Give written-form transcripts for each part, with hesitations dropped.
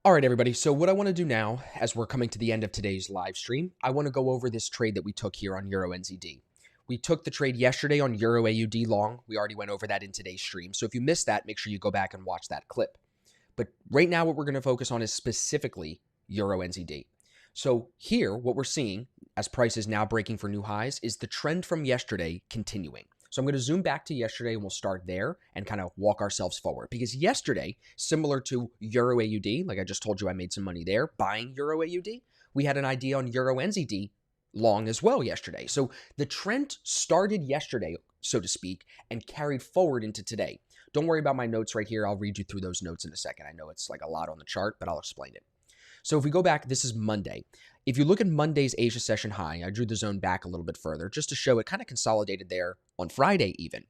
All right, everybody. So what I want to do now, as we're coming to the end of today's live stream, I want to go over this trade that we took here on Euro NZD. We took the trade yesterday on Euro AUD long. We already went over that in today's stream. So if you missed that, make sure you go back and watch that clip. But right now, what we're going to focus on is specifically Euro NZD. So here, what we're seeing as price is now breaking for new highs is the trend from yesterday continuing. So I'm going to zoom back to yesterday and we'll start there and kind of walk ourselves forward. Because yesterday, similar to Euro AUD, like I just told you I made some money there buying Euro AUD, we had an idea on Euro NZD long as well yesterday. So the trend started yesterday, so to speak, and carried forward into today. Don't worry about my notes right here. I'll read you through those notes in a second. I know it's like a lot on the chart, but I'll explain it. So if we go back, this is Monday. If you look at Monday's Asia session high, I drew the zone back a little bit further just to show it kind of consolidated there on Friday even.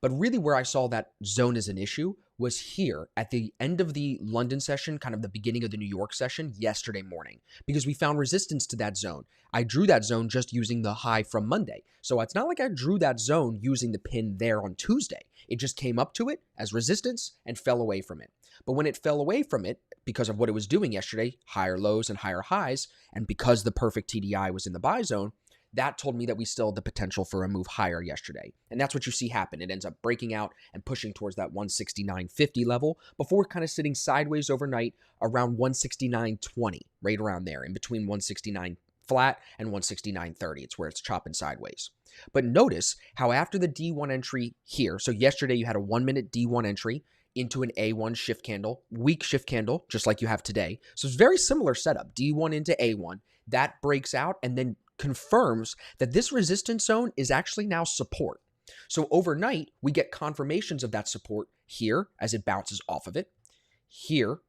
But really where I saw that zone as an issue was here at the end of the London session, kind of the beginning of the New York session yesterday morning, because we found resistance to that zone. I drew that zone just using the high from Monday. So it's not like I drew that zone using the pin there on Tuesday. It just came up to it as resistance and fell away from it. But when it fell away from it, because of what it was doing yesterday, higher lows and higher highs, and because the perfect TDI was in the buy zone, that told me that we still had the potential for a move higher yesterday. And that's what you see happen. It ends up breaking out and pushing towards that 169.50 level before kind of sitting sideways overnight around 169.20, right around there, in between 169 flat and 169.30. It's where it's chopping sideways. But notice how after the D1 entry here, so yesterday you had a 1-minute D1 entry into an A1 shift candle, weak shift candle, just like you have today. So it's very similar setup, D1 into A1. That breaks out and then confirms that this resistance zone is actually now support. So overnight, we get confirmations of that support here as it bounces off of it, here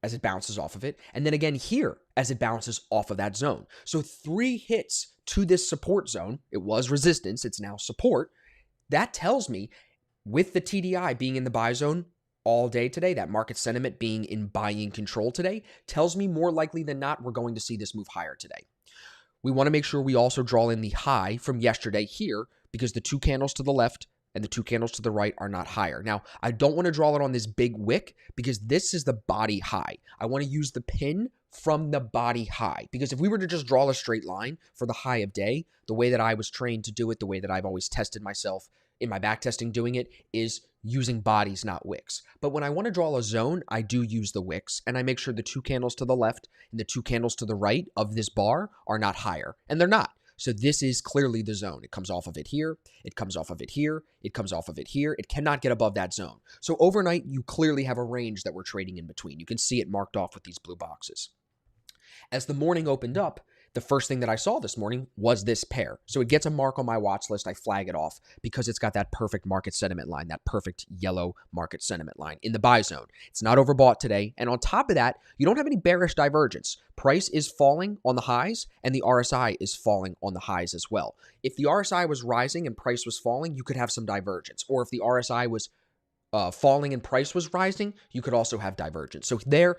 as it bounces off of it, and then again here as it bounces off of that zone. So 3 hits to this support zone. It was resistance, it's now support. That tells me with the TDI being in the buy zone all day today, that market sentiment being in buying control today, tells me more likely than not we're going to see this move higher today. We want to make sure we also draw in the high from yesterday here because the 2 candles to the left and the 2 candles to the right are not higher. Now, I don't want to draw it on this big wick because this is the body high. I want to use the pin from the body high because if we were to just draw a straight line for the high of day, the way that I was trained to do it, the way that I've always tested myself in my back testing doing it is using bodies, not wicks. But when I want to draw a zone, I do use the wicks and I make sure the 2 candles to the left and the 2 candles to the right of this bar are not higher, and they're not. So this is clearly the zone. It comes off of it here. It comes off of it here. It comes off of it here. It cannot get above that zone. So overnight, you clearly have a range that we're trading in between. You can see it marked off with these blue boxes. As the morning opened up, the first thing that I saw this morning was this pair. So it gets a mark on my watch list. I flag it off because it's got that perfect market sentiment line, that perfect yellow market sentiment line in the buy zone. It's not overbought today. And on top of that, you don't have any bearish divergence. Price is falling on the highs and the RSI is falling on the highs as well. If the RSI was rising and price was falling, you could have some divergence. Or if the RSI was falling and price was rising, you could also have divergence. So there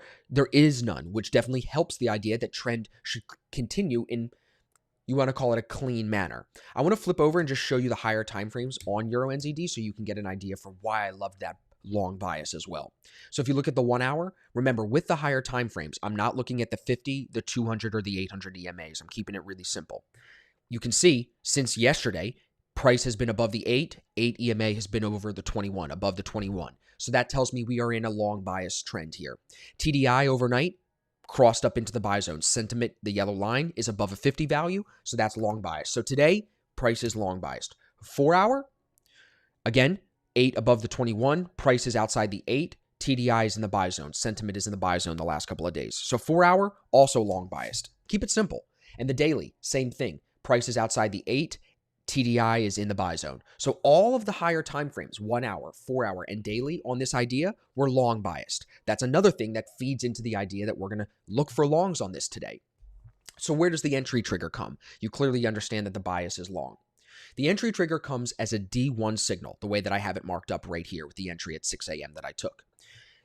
is none, which definitely helps the idea that trend should continue in, you want to call it a clean manner. I want to flip over and just show you the higher time frames on Euro NZD so you can get an idea for why I love that long bias as well. So if you look at the 1 hour, remember with the higher time frames, I'm not looking at the 50, the 200, or the 800 EMAs. I'm keeping it really simple. You can see since yesterday, price has been above the 8 EMA has been over the 21, above the 21. So that tells me we are in a long bias trend here. TDI overnight crossed up into the buy zone. Sentiment, the yellow line, is above a 50 value, so that's long bias. So today, price is long biased. 4 hour, again, 8 above the 21, price is outside the 8, TDI is in the buy zone. Sentiment is in the buy zone the last couple of days. So 4 hour, also long biased. Keep it simple. And the daily, same thing. Price is outside the 8, TDI is in the buy zone. So all of the higher time frames, 1 hour, 4 hour, and daily on this idea, were long biased. That's another thing that feeds into the idea that we're going to look for longs on this today. So where does the entry trigger come? You clearly understand that the bias is long. The entry trigger comes as a D1 signal, the way that I have it marked up right here with the entry at 6 a.m. that I took.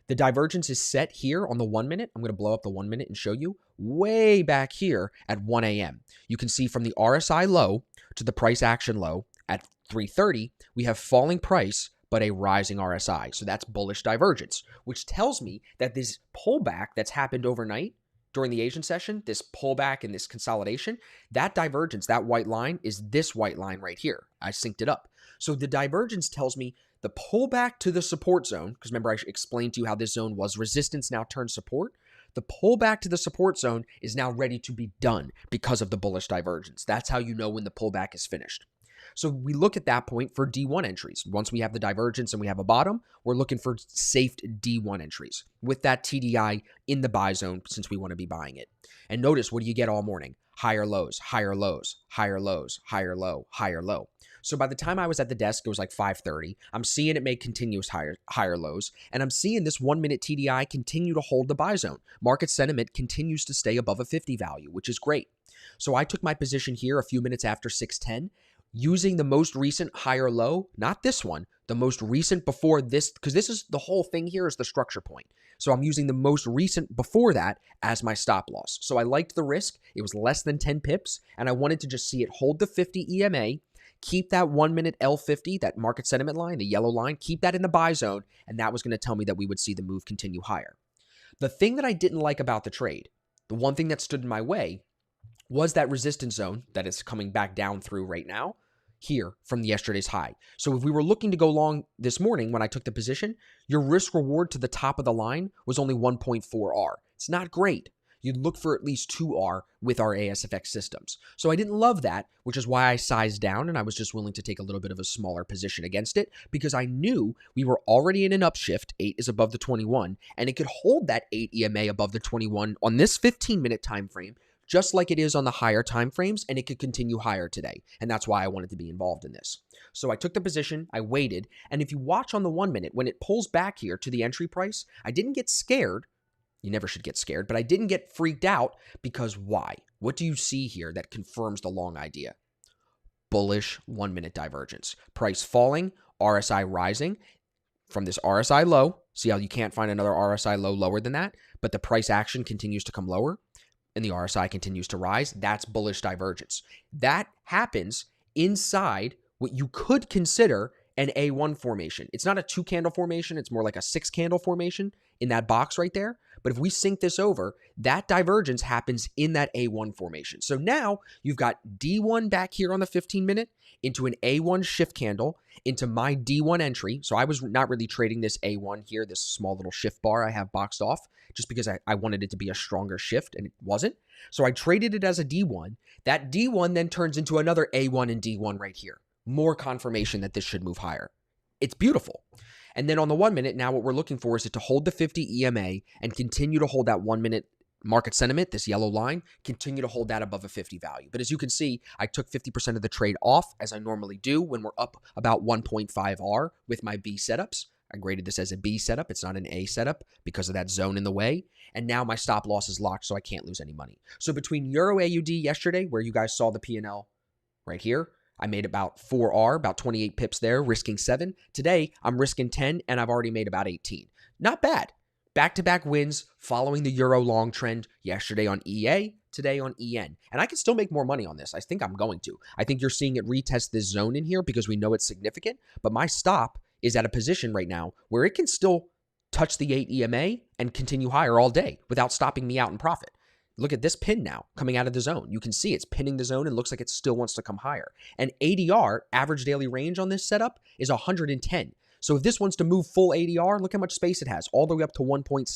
The divergence is set here on the 1 minute. I'm going to blow up the 1 minute and show you way back here at 1 a.m. You can see from the RSI low to the price action low at 3:30, we have falling price but a rising RSI. So that's bullish divergence, which tells me that this pullback that's happened overnight during the Asian session, this pullback and this consolidation, that divergence, that white line is this white line right here. I synced it up. So the divergence tells me the pullback to the support zone, because remember I explained to you how this zone was resistance, now turned support. The pullback to the support zone is now ready to be done because of the bullish divergence. That's how you know when the pullback is finished. So we look at that point for D1 entries. Once we have the divergence and we have a bottom, we're looking for safe D1 entries with that TDI in the buy zone since we want to be buying it. And notice, what do you get all morning? Higher lows, higher lows, higher lows, higher low, higher low. So by the time I was at the desk, it was like 5:30. I'm seeing it make continuous higher lows, and I'm seeing this 1 minute TDI continue to hold the buy zone. Market sentiment continues to stay above a 50 value, which is great. So I took my position here a few minutes after 6:10, using the most recent higher low, not this one, the most recent before this, because this is the whole thing here is the structure point. So I'm using the most recent before that as my stop loss. So I liked the risk. It was less than 10 pips, and I wanted to just see it hold the 50 EMA, keep that 1 minute L50, that market sentiment line, the yellow line, keep that in the buy zone, and that was going to tell me that we would see the move continue higher. The thing that I didn't like about the trade, the one thing that stood in my way, was that resistance zone that is coming back down through right now here from yesterday's high. So if we were looking to go long this morning when I took the position, your risk reward to the top of the line was only 1.4R. It's not great. You'd look for at least 2R with our ASFX systems. So I didn't love that, which is why I sized down and I was just willing to take a little bit of a smaller position against it because I knew we were already in an upshift. 8 is above the 21, and it could hold that 8 EMA above the 21 on this 15-minute time frame, just like it is on the higher time frames, and it could continue higher today. And that's why I wanted to be involved in this. So I took the position, I waited, and if you watch on the 1 minute, when it pulls back here to the entry price, I didn't get scared. You never should get scared, but I didn't get freaked out because why? What do you see here that confirms the long idea? Bullish 1 minute divergence. Price falling, RSI rising from this RSI low. See how you can't find another RSI low lower than that, but the price action continues to come lower and the RSI continues to rise. That's bullish divergence. That happens inside what you could consider an A1 formation. It's not a 2-candle formation. It's more like a 6-candle formation in that box right there. But if we sync this over, that divergence happens in that A1 formation. So now you've got D1 back here on the 15-minute into an A1 shift candle into my D1 entry. So I was not really trading this A1 here, this small little shift bar I have boxed off, just because I wanted it to be a stronger shift, and it wasn't. So I traded it as a D1. That D1 then turns into another A1 and D1 right here. More confirmation that this should move higher. It's beautiful. And then on the 1 minute, now what we're looking for is it to hold the 50 EMA and continue to hold that 1 minute market sentiment, this yellow line, continue to hold that above a 50 value. But as you can see, I took 50% of the trade off, as I normally do when we're up about 1.5R with my B setups. I graded this as a B setup. It's not an A setup because of that zone in the way. And now my stop loss is locked, so I can't lose any money. So between Euro AUD yesterday, where you guys saw the P&L right here, I made about 4R, about 28 pips there, risking 7. Today, I'm risking 10, and I've already made about 18. Not bad. Back-to-back wins following the Euro long trend yesterday on EA, today on EN. And I can still make more money on this. I think I'm going to. I think you're seeing it retest this zone in here because we know it's significant, but my stop is at a position right now where it can still touch the 8 EMA and continue higher all day without stopping me out in profit. Look at this pin now coming out of the zone. You can see it's pinning the zone and looks like it still wants to come higher. And ADR, average daily range on this setup, is 110. So if this wants to move full ADR, look how much space it has, all the way up to 1.7.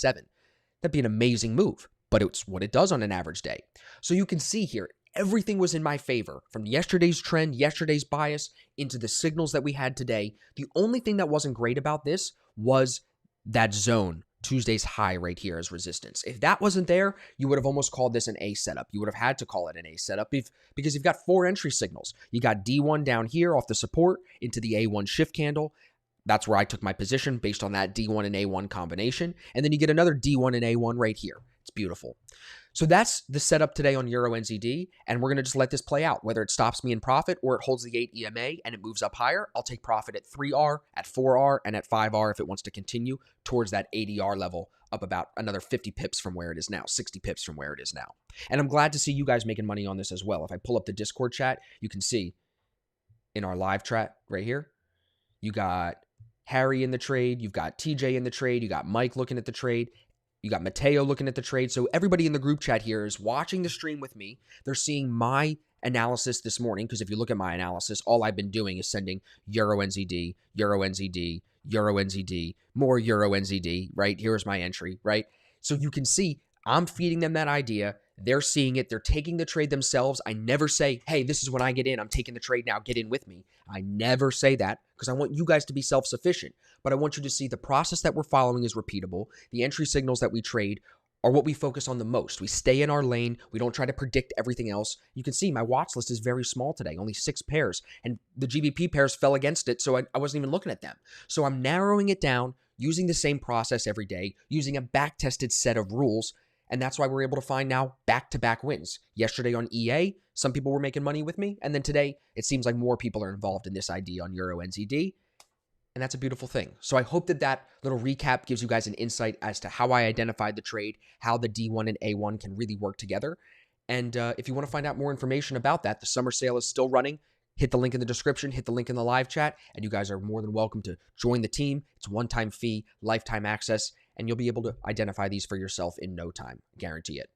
That'd be an amazing move, but it's what it does on an average day. So you can see here, everything was in my favor from yesterday's trend, yesterday's bias, into the signals that we had today. The only thing that wasn't great about this was that zone, Tuesday's high right here as resistance. If that wasn't there, you would have almost called this an A setup. You would have had to call it an A setup because you've got 4 entry signals. You got D1 down here off the support into the A1 shift candle. That's where I took my position based on that D1 and A1 combination. And then you get another D1 and A1 right here. It's beautiful. So that's the setup today on Euro NZD, and we're going to just let this play out. Whether it stops me in profit or it holds the 8 EMA and it moves up higher, I'll take profit at 3R, at 4R, and at 5R if it wants to continue towards that ADR level up about another 50 pips from where it is now, 60 pips from where it is now. And I'm glad to see you guys making money on this as well. If I pull up the Discord chat, you can see in our live chat right here, you got Harry in the trade. You've got TJ in the trade. You got Mike looking at the trade. You got Mateo looking at the trade. So everybody in the group chat here is watching the stream with me. They're seeing my analysis this morning, because if you look at my analysis, all I've been doing is sending Euro NZD, Euro NZD, Euro NZD, more Euro NZD, right? Here's my entry, right? So you can see I'm feeding them that idea. They're seeing it. They're taking the trade themselves. I never say, hey, this is when I get in. I'm taking the trade now. Get in with me. I never say that, because I want you guys to be self-sufficient. But I want you to see the process that we're following is repeatable. The entry signals that we trade are what we focus on the most. We stay in our lane. We don't try to predict everything else. You can see my watch list is very small today, only 6 pairs. And the GBP pairs fell against it, so I wasn't even looking at them. So I'm narrowing it down, using the same process every day, using a back-tested set of rules. And that's why we're able to find now back-to-back wins. Yesterday on EA, some people were making money with me. And then today, it seems like more people are involved in this idea on Euro NZD. And that's a beautiful thing. So I hope that that little recap gives you guys an insight as to how I identified the trade, how the D1 and A1 can really work together. And if you want to find out more information about that, the summer sale is still running. Hit the link in the description, hit the link in the live chat, and you guys are more than welcome to join the team. It's one-time fee, lifetime access, and you'll be able to identify these for yourself in no time. Guarantee it.